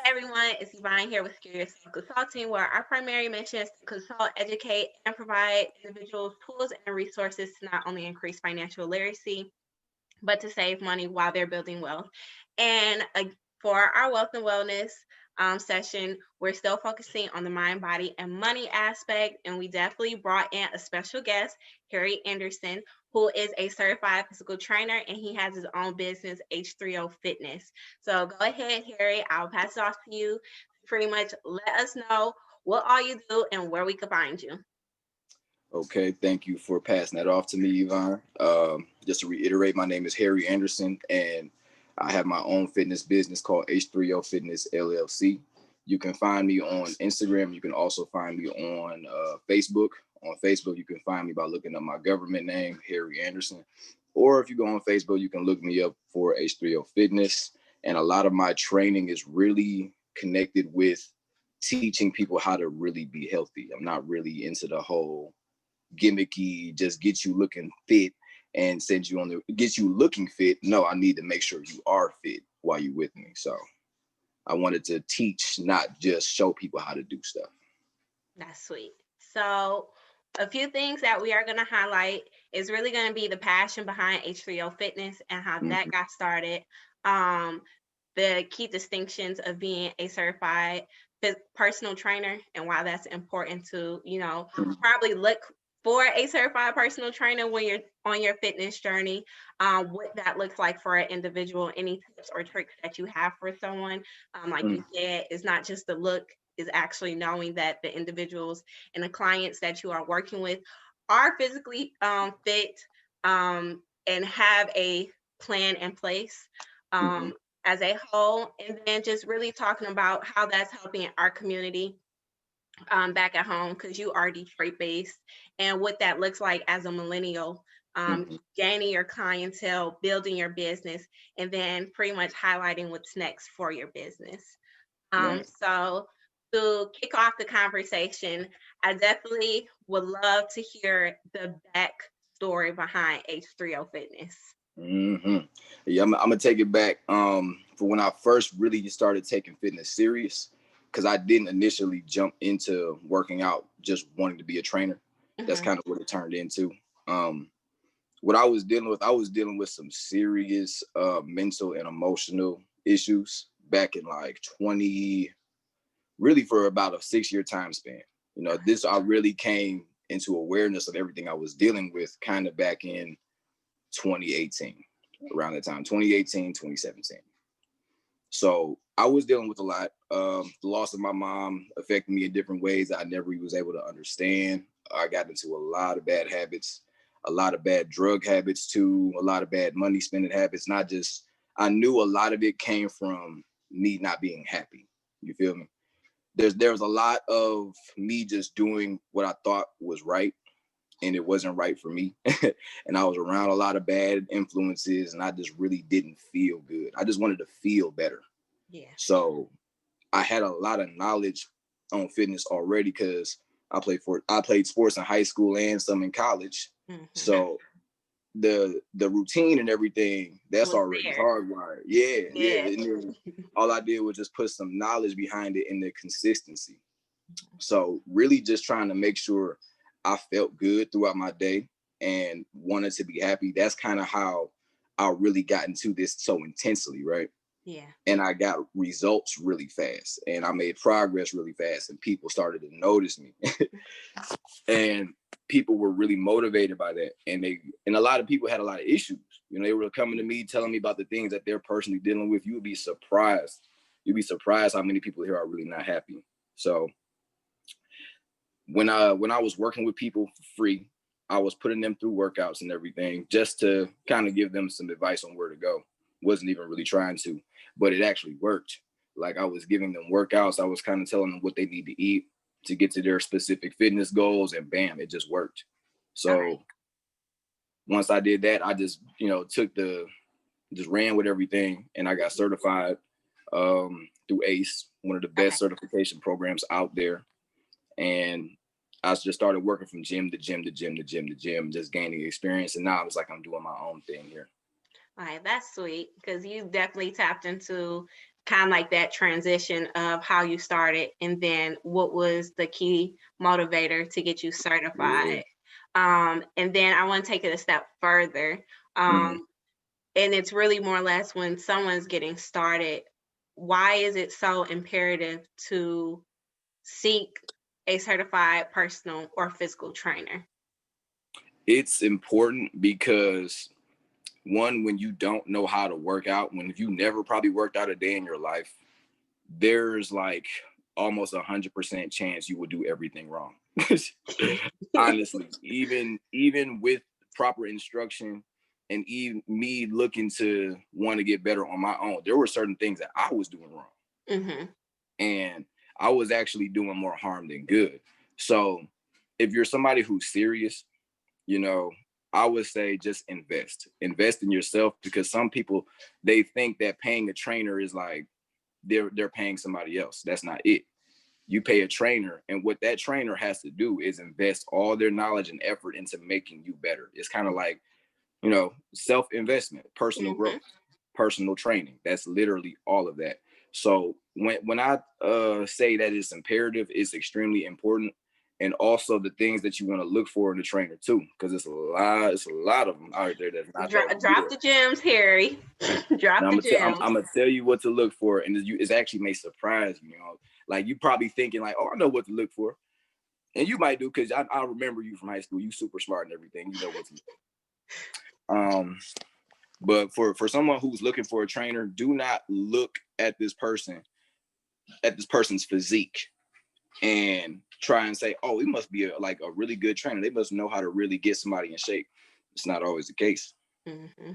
everyone, it's Yvonne here with Curious Self Consulting, where our primary mission is to consult, educate, and provide individuals tools and resources to not only increase financial literacy, but to save money while they're building wealth. And for our wealth and wellness session, we're still focusing on the mind, body, and money aspect. And we definitely brought in a special guest, Harry Anderson, who is a certified physical trainer and he has his own business, H3O Fitness. So go ahead, Harry. I'll pass it off to you. Pretty much let us know what all you do and where we can find you. Okay, thank you for passing that off to me, Yvonne. Just to reiterate, my name is Harry Anderson, and I have my own fitness business called H3O Fitness LLC. You can find me on Instagram. You can also find me on Facebook. On Facebook, you can find me by looking up my government name, Harry Anderson. Or if you go on Facebook, you can look me up for H3O Fitness. And a lot of my training is really connected with teaching people how to really be healthy. I'm not really into the whole gimmicky, just get you looking fit and send you on the get you looking fit. No, I need to make sure you are fit while you're with me. So I wanted to teach, not just show people how to do stuff. That's sweet. So, a few things that we are going to highlight is really going to be the passion behind H3O Fitness and how that Mm-hmm. got started. Um, the key distinctions of being a certified personal trainer and why that's important to, probably look for a certified personal trainer when you're on your fitness journey, what that looks like for an individual, any tips or tricks that you have for someone. Like you said, it's not just the look, is actually knowing that the individuals and the clients that you are working with are physically fit and have a plan in place. Mm-hmm. As a whole, and then just really talking about how that's helping our community back at home because you are Detroit based and what that looks like as a millennial, Mm-hmm. gaining your clientele, building your business, and then pretty much highlighting what's next for your business. Right. So to kick off the conversation, I definitely would love to hear the back story behind H3O Fitness. Mm-hmm. Yeah, I'm gonna take it back. For when I first really started taking fitness serious, because I didn't initially jump into working out just wanting to be a trainer. That's Hmm. kind of what it turned into. Um, what I was dealing with some serious mental and emotional issues back in like 20, really for about a 6 year time span. This I really came into awareness of everything I was dealing with kind of back in 2018, around that time, 2018, 2017. So I was dealing with a lot. The loss of my mom affected me in different ways I never was able to understand. I got into a lot of bad habits, a lot of bad drug habits too, a lot of bad money spending habits. Not just, I knew a lot of it came from me not being happy. You feel me? There's a lot of me just doing what I thought was right, and it wasn't right for me. And I was around a lot of bad influences and I just really didn't feel good. I just wanted to feel better. Yeah. So I had a lot of knowledge on fitness already because I played sports in high school and some in college. Hmm. So the routine and everything It that's was already there. hardwired. Yeah, yeah. Yeah. And then all I did was just put some knowledge behind it and the consistency. So really just trying to make sure I felt good throughout my day and wanted to be happy. That's kind of how I really got into this so intensely, right? Yeah. And I got results really fast and I made progress really fast and people started to notice me. And people were really motivated by that. And a lot of people had a lot of issues. They were coming to me telling me about the things that they're personally dealing with. You would be surprised. You'd be surprised how many people here are really not happy. So when I was working with people for free, I was putting them through workouts and everything just to kind of give them some advice on where to go. Wasn't even really trying to, but it actually worked. Like I was giving them workouts, I was kind of telling them what they need to eat to get to their specific fitness goals, and bam, it just worked. All right. So once I did that, I just just ran with everything, and I got certified through ACE, one of the Okay. best certification programs out there. And I just started working from gym to gym to gym to gym to gym, just gaining experience. And now it's like I'm doing my own thing here. All right, that's sweet because you definitely tapped into kind of like that transition of how you started and then what was the key motivator to get you Yeah. certified. And then I want to take it a step further. Mhm. And it's really more or less when someone's getting started, why is it so imperative to seek a certified personal or physical trainer? It's important because one, when you don't know how to work out, when you never probably worked out a day in your life, there's like almost 100% chance you will do everything wrong. Honestly, even with proper instruction and even me looking to want to get better on my own, there were certain things that I was doing wrong, Mm-hmm. and I was actually doing more harm than good. So if you're somebody who's serious, you know, I would say just invest in yourself, because some people, they think that paying a trainer is like they're paying somebody else. That's not it. You pay a trainer, and what that trainer has to do is invest all their knowledge and effort into making you better. It's kind of like, self-investment, personal Mm-hmm. growth, personal training. That's literally all of that. So when I say that it's imperative, it's extremely important. And also the things that you want to look for in a trainer too, because it's a lot of them out there that's not that Drop good. the gems, Harry. And Drop the I'm gems. gonna tell you what to look for, and it's actually may surprise you. You know, like you probably thinking like, oh, I know what to look for, and you might do, because I remember you from high school. You super smart and everything. You know what to look. But for someone who's looking for a trainer, do not look at this person's physique and try and say, oh, he must be like a really good trainer. They must know how to really get somebody in shape. It's not always the case. Mm-hmm.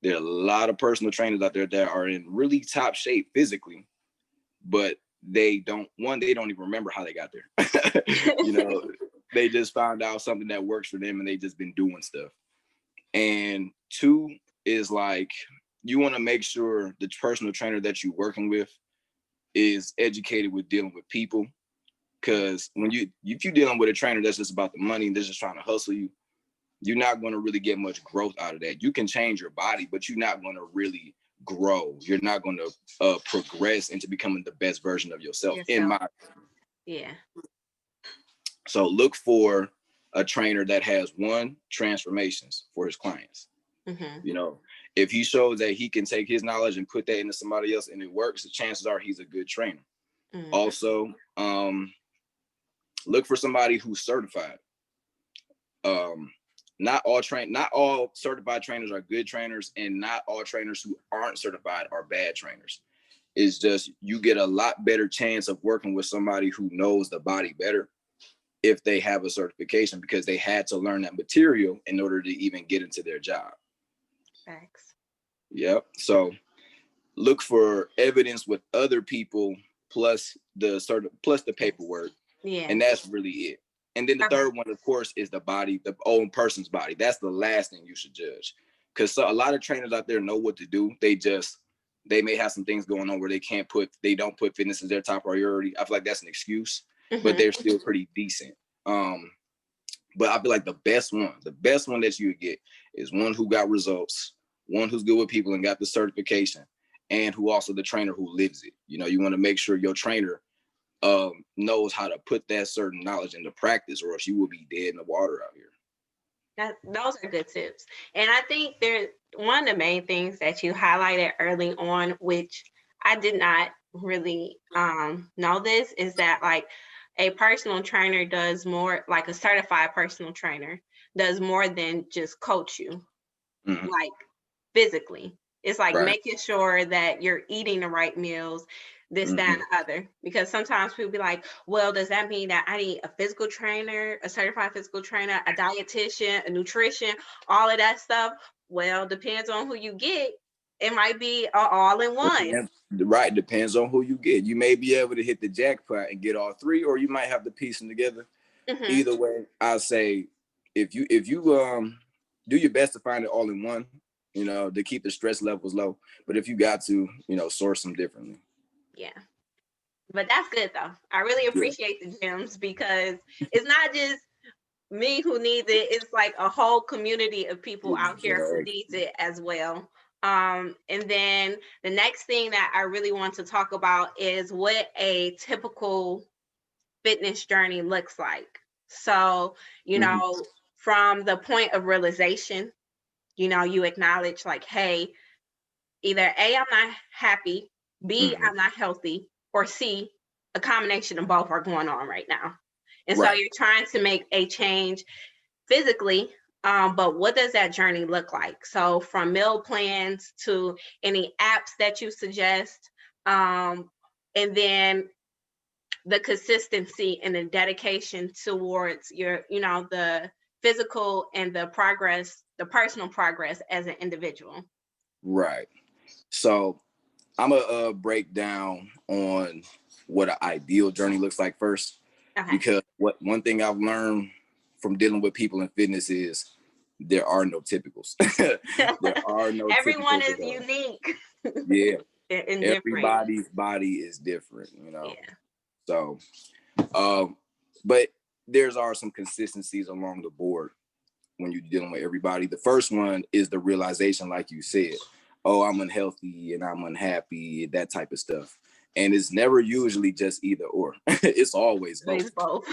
There are a lot of personal trainers out there that are in really top shape physically, but they don't even remember how they got there. you know, they just found out something that works for them and they just been doing stuff. And two is like, you want to make sure the personal trainer that you're working with is educated with dealing with people. Because if you're dealing with a trainer that's just about the money and they're just trying to hustle you, you're not going to really get much growth out of that. You can change your body, but you're not going to really grow. You're not going to progress into becoming the best version of yourself. Yeah. So look for a trainer that has transformations for his clients. Mm-hmm. You know, if he shows that he can take his knowledge and put that into somebody else and it works, the chances are he's a good trainer. Mm-hmm. Also, look for somebody who's certified. Not all certified trainers are good trainers, and not all trainers who aren't certified are bad trainers. It's just you get a lot better chance of working with somebody who knows the body better if they have a certification, because they had to learn that material in order to even get into their job. Thanks. Yep. So look for evidence with other people plus the paperwork, Yeah. and that's really it. And then the third one, of course, is the body, the own person's body. That's the last thing you should judge, because a lot of trainers out there know what to do. They may have some things going on where they don't put fitness as their top priority. I feel like that's an excuse, but they're still pretty decent. But I feel like the best one that you would get is one who got results, one who's good with people and got the certification, and who also the trainer who lives it. You know, you want to make sure your trainer knows how to put that certain knowledge into practice, or else you will be dead in the water out here. Those are good tips. And I think one of the main things that you highlighted early on, which I did not really know this, is that like a personal trainer does more, like a certified personal trainer does more than just coach you, like physically. It's like making sure that you're eating the right meals, this, that, and the other. Because sometimes people be like, well, does that mean that I need a physical trainer, a certified physical trainer, a dietitian, a nutrition, all of that stuff? Well, depends on who you get. It might be all in one. Depends on who you get. You may be able to hit the jackpot and get all three, or you might have to piece them together. Either way, I say if you do your best to find it all in one, to keep the stress levels low. But if you got to, source them differently. Yeah. But that's good though. I really appreciate the gems, because it's not just me who needs it. It's like a whole community of people out here who needs it as well. And then the next thing that I really want to talk about is what a typical fitness journey looks like. So, from the point of realization, you acknowledge like, hey, either A, I'm not happy, B, Mm-hmm. I'm not healthy, or C, a combination of both are going on right now. And so Right. you're trying to make a change physically, but what does that journey look like? So from meal plans to any apps that you suggest, and then the consistency and the dedication towards the physical and the progress, the personal progress as an individual. Right. So I'm gonna break down on what an ideal journey looks like first, Okay. because what one thing I've learned from dealing with people in fitness is there are no typicals. There are no Everyone typicals is at all. unique Yeah, and different. everybody's body is different, Yeah. So, but there's are some consistencies along the board when you're dealing with everybody. The first one is the realization, like you said, oh, I'm unhealthy and I'm unhappy, that type of stuff. And it's never usually just either or. It's always both. It's both.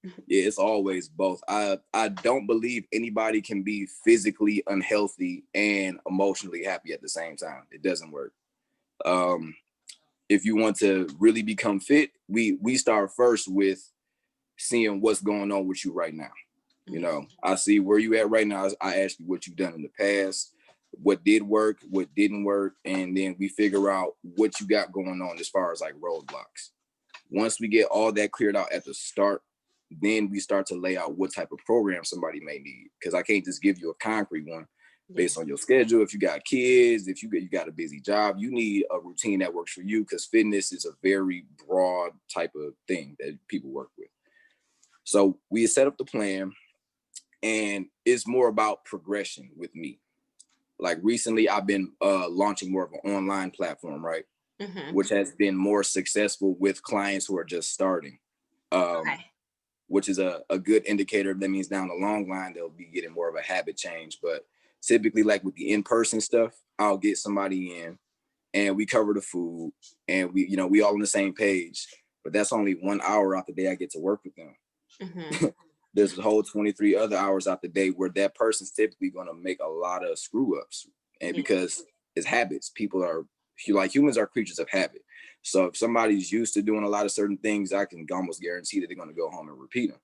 Yeah, it's always both. I don't believe anybody can be physically unhealthy and emotionally happy at the same time. It doesn't work. Um, if you want to really become fit, we start first with seeing what's going on with you right now. I see where you at right now. I ask you what you've done in the past, what did work, what didn't work, and then we figure out what you got going on as far as like roadblocks. Once we get all that cleared out at the start, then we start to lay out what type of program somebody may need. Because I can't just give you a concrete one based on your schedule. If you got kids, if you got a busy job, you need a routine that works for you, because fitness is a very broad type of thing that people work with. So we set up the plan, and it's more about progression with me. Like recently, I've been launching more of an online platform, right? Which has been more successful with clients who are just starting, Okay. which is a good indicator. That means down the long line, they'll be getting more of a habit change. But typically, like with the in-person stuff, I'll get somebody in and we cover the food, and we all on the same page. But that's only 1 hour out the day I get to work with them. There's a whole 23 other hours out the day where that person's typically going to make a lot of screw ups. And because it's habits, people are like, humans are creatures of habit. So if somebody's used to doing a lot of certain things, I can almost guarantee that they're going to go home and repeat them.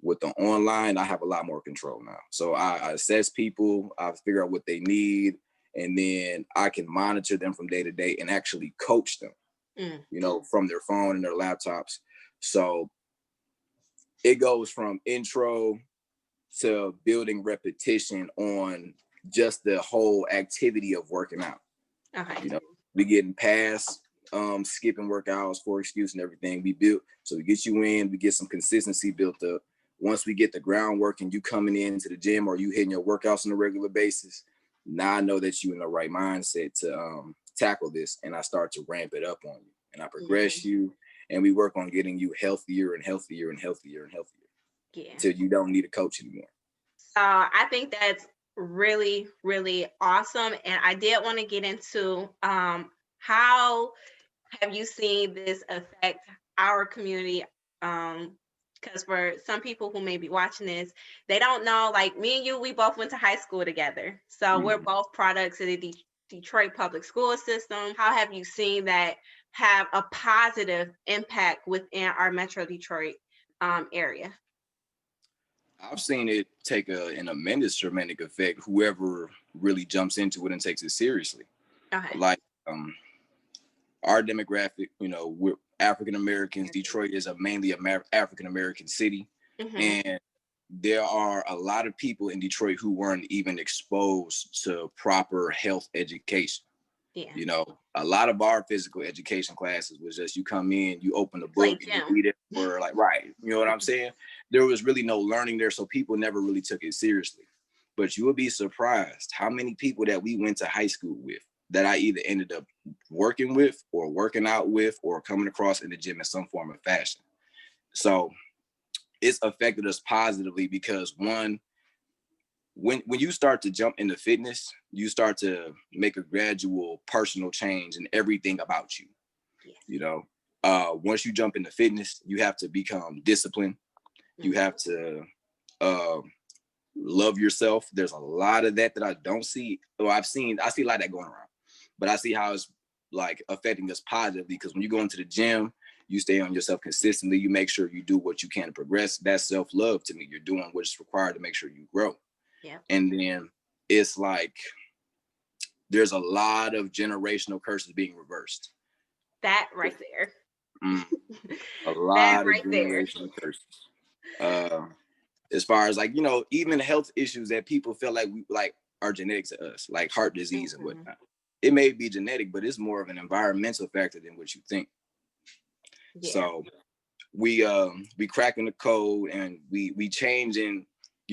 With the online, I have a lot more control now. So I assess people, I figure out what they need, and then I can monitor them from day to day and actually coach them, from their phone and their laptops. So it goes from intro to building repetition on just the whole activity of working out. Okay. We getting past skipping workouts for excuse and everything. We get you in, we get some consistency built up. Once we get the groundwork and you coming into the gym or you hitting your workouts on a regular basis, now I know that you in the right mindset to tackle this, and I start to ramp it up on you, and I progress you, and we work on getting you healthier and healthier and healthier and healthier. Yeah. Until you don't need a coach anymore. I think that's really, really awesome. And I did want to get into how have you seen this affect our community? Because for some people who may be watching this, they don't know, like me and you, we both went to high school together. So we're both products of the Detroit public school system. How have you seen that have a positive impact within our Metro Detroit area? I've seen it take an immense dramatic effect, whoever really jumps into it and takes it seriously. Okay. Like our demographic, we're African Americans. Detroit is a mainly African American city. And there are a lot of people in Detroit who weren't even exposed to proper health education. Yeah. A lot of our physical education classes was just you come in, you open the book, and you read it for like, right. You know what I'm saying? There was really no learning there, so people never really took it seriously. But you would be surprised how many people that we went to high school with that I either ended up working with or working out with or coming across in the gym in some form of fashion. So it's affected us positively because one, when you start to jump into fitness, you start to make a gradual personal change in everything about you. Yes. You know, once you jump into fitness, you have to become disciplined. You have to love yourself. There's a lot of that I don't see. Well, I see a lot of that going around, but I see how it's like affecting us positively, because when you go into the gym, you stay on yourself consistently. You make sure you do what you can to progress. That's self-love to me. You're doing what's required to make sure you grow. Yeah. And then it's like there's a lot of generational curses being reversed. That right there. A lot of generational curses. As far as like, even health issues that people feel like we like are genetic to us, like heart disease and whatnot. It may be genetic, but it's more of an environmental factor than what you think. Yeah. So we cracking the code, and we changing,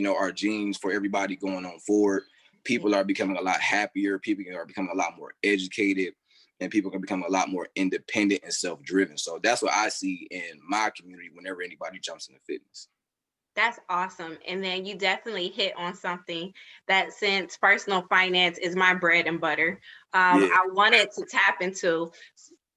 our genes for everybody going on forward. People are becoming a lot happier. People are becoming a lot more educated, and people can become a lot more independent and self-driven. So that's what I see in my community whenever anybody jumps into fitness. That's awesome. And then you definitely hit on something that, since personal finance is my bread and butter, I wanted to tap into,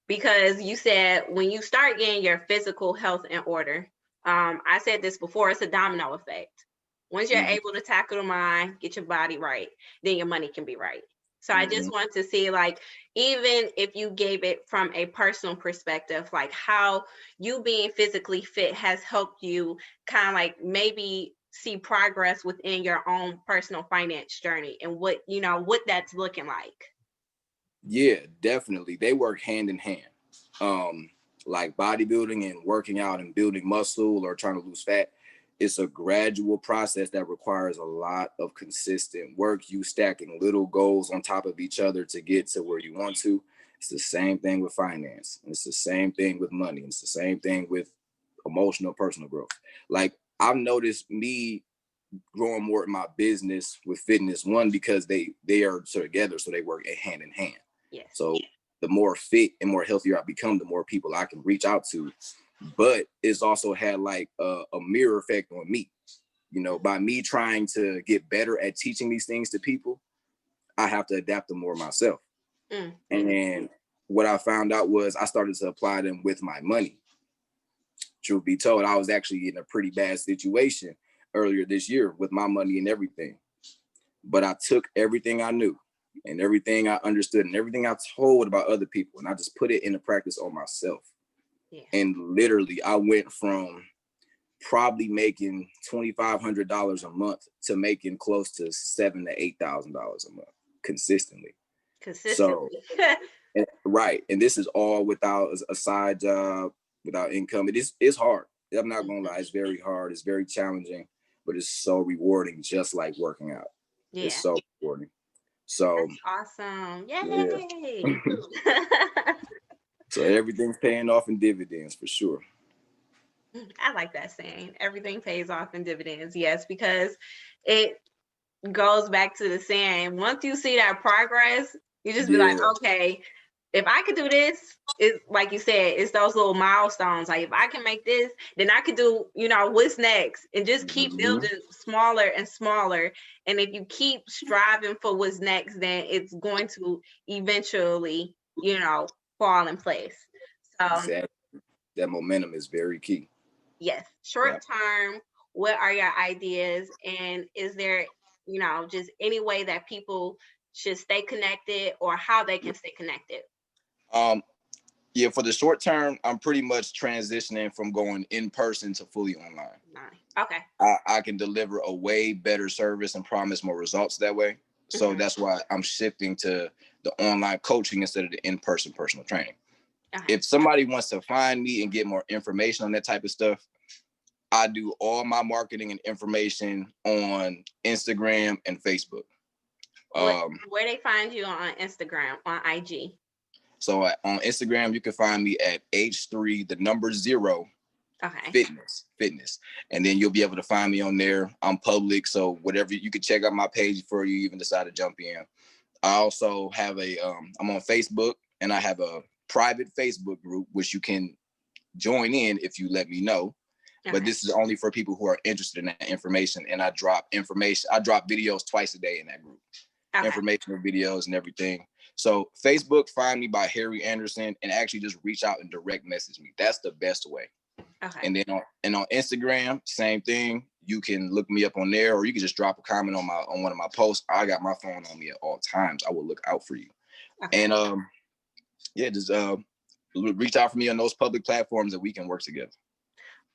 because you said when you start getting your physical health in order, I said this before, it's a domino effect. Once you're able to tackle the mind, get your body right, then your money can be right. So I just want to see, like, even if you gave it from a personal perspective, like how you being physically fit has helped you kind of like maybe see progress within your own personal finance journey, and what that's looking like. Yeah, definitely. They work hand in hand. Like bodybuilding and working out and building muscle or trying to lose fat, it's a gradual process that requires a lot of consistent work. You stacking little goals on top of each other to get to where you want to. It's the same thing with finance. It's the same thing with money. It's the same thing with emotional personal growth. Like, I've noticed me growing more in my business with fitness, one, because they are together, so they work hand in hand. Yes. So the more fit and more healthier I become, the more people I can reach out to. But it's also had like a mirror effect on me. By me trying to get better at teaching these things to people, I have to adapt them more myself. And what I found out was I started to apply them with my money. Truth be told, I was actually in a pretty bad situation earlier this year with my money and everything. But I took everything I knew and everything I understood and everything I told about other people, and I just put it into practice on myself. Yeah. And literally, I went from probably making $2,500 a month to making close to $7,000 to $8,000 a month consistently. So, right. And this is all without a side job, without income. It's hard. I'm not gonna lie. It's very hard. It's very challenging, but it's so rewarding, just like working out. Yeah. It's so rewarding. So that's awesome. Yay. Yeah. So everything's paying off in dividends for sure. I like that saying. Everything pays off in dividends. Yes, because it goes back to the saying, once you see that progress, you just be like, okay, if I could do this, it's like you said, it's those little milestones. Like, if I can make this, then I could do, what's next, and just keep building smaller and smaller. And if you keep striving for what's next, then it's going to eventually, fall in place. So exactly. That momentum is very key. Yes. Short term, what are your ideas? And is there, just any way that people should stay connected, or how they can stay connected? Yeah, for the short term, I'm pretty much transitioning from going in person to fully online. Okay. I can deliver a way better service and promise more results that way. So that's why I'm shifting to the online coaching instead of the in-person personal training. If somebody wants to find me and get more information on that type of stuff, I do all my marketing and information on Instagram and Facebook. Where they find you on Instagram, on IG? So on Instagram, you can find me at H3, the number 0, fitness. And then you'll be able to find me on there. I'm public, so whatever, you can check out my page before you even decide to jump in. I also have I'm on Facebook, and I have a private Facebook group, which you can join in if you let me know. but this is only for people who are interested in that information. And I drop videos twice a day in that group, informational videos and everything. So Facebook, find me by Harry Anderson, and actually just reach out and direct message me. That's the best way. And then on Instagram, same thing. You can look me up on there, or you can just drop a comment on one of my posts. I got my phone on me at all times. I will look out for you. And just reach out for me on those public platforms that we can work together.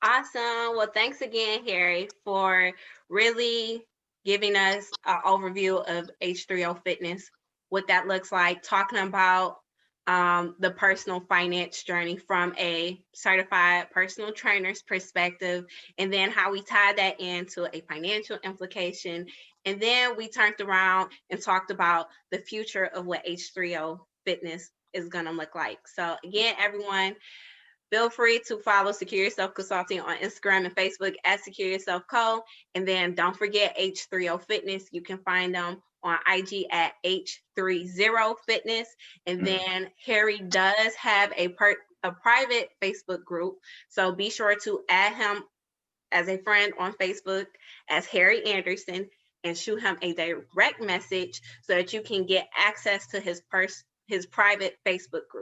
Awesome. Well, thanks again, Harry, for really giving us an overview of H3O Fitness, what that looks like, talking about the personal finance journey from a certified personal trainer's perspective, and then how we tie that into a financial implication. And then we turned around and talked about the future of what H3O Fitness is going to look like. So again, everyone, feel free to follow Secure Yourself Consulting on Instagram and Facebook at Secure Yourself Co. And then don't forget H3O Fitness. You can find them on IG at H30 Fitness. And then Harry does have a private Facebook group. So be sure to add him as a friend on Facebook as Harry Anderson and shoot him a direct message so that you can get access to his private Facebook group.